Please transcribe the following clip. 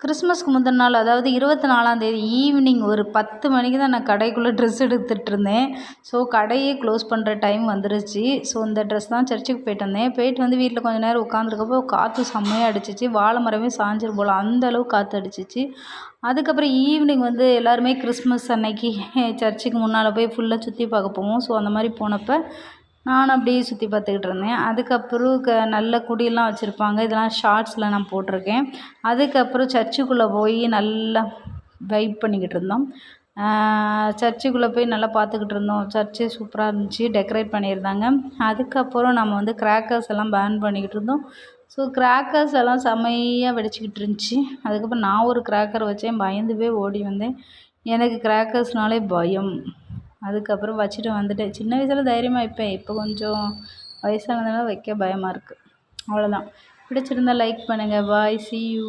கிறிஸ்மஸ்க்கு முந்தின நாள் அதாவது 24ஆம் தேதி ஈவினிங் ஒரு 10 மணிக்கு தான் நான் கடைக்குள்ளே ட்ரெஸ் எடுத்துகிட்டு இருந்தேன். ஸோ கடையே க்ளோஸ் பண்ணுற டைம் வந்துருச்சு. ஸோ இந்த ட்ரெஸ் தான் சர்ச்சுக்கு போயிட்டு வந்தேன். போயிட்டு வந்து வீட்டில் கொஞ்சம் நேரம் உட்காந்துருக்கப்போ காற்று செம்மையாக அடிச்சிச்சு. வாழை மரமே சாஞ்சிரும் போல் அந்த அளவு காற்று அடிச்சிச்சு. அதுக்கப்புறம் ஈவினிங் வந்து எல்லாருமே கிறிஸ்மஸ் அன்னைக்கு சர்ச்சுக்கு முன்னால் போய் ஃபுல்லாக சுற்றி பார்க்க போவோம். ஸோ அந்த மாதிரி போனப்போ நானும் அப்படியே சுற்றி பார்த்துக்கிட்டு இருந்தேன். அதுக்கப்புறம் நல்ல குடியெல்லாம் வச்சுருப்பாங்க. இதெல்லாம் ஷார்ட்ஸில் நான் போட்டிருக்கேன். அதுக்கப்புறம் சர்ச்சுக்குள்ளே போய் நல்லா வைப் பண்ணிக்கிட்டு இருந்தோம். சர்ச்சுக்குள்ளே போய் நல்லா பார்த்துக்கிட்டு இருந்தோம். சர்ச்சு சூப்பராக இருந்துச்சு. டெக்கரேட் பண்ணியிருந்தாங்க. அதுக்கப்புறம் நம்ம வந்து கிராக்கர்ஸ் எல்லாம் பேர்ன் பண்ணிக்கிட்டு இருந்தோம். ஸோ கிராக்கர்ஸ் எல்லாம் செம்மையாக வெடிச்சிக்கிட்டு இருந்துச்சு. அதுக்கப்புறம் நான் ஒரு கிராக்கர் வச்சேன். பயந்து போய் ஓடி வந்தேன். எனக்கு கிராக்கர்ஸ்னாலே பயம். அதுக்கப்புறம் வச்சுட்டு வந்துட்டேன். சின்ன வயசில் தைரியமாக வைப்பேன். இப்போ கொஞ்சம் வயசானதுனால வைக்க பயமாக இருக்குது. அவ்வளோதான். பிடிச்சிருந்தா லைக் பண்ணுங்கள். பாய். see you.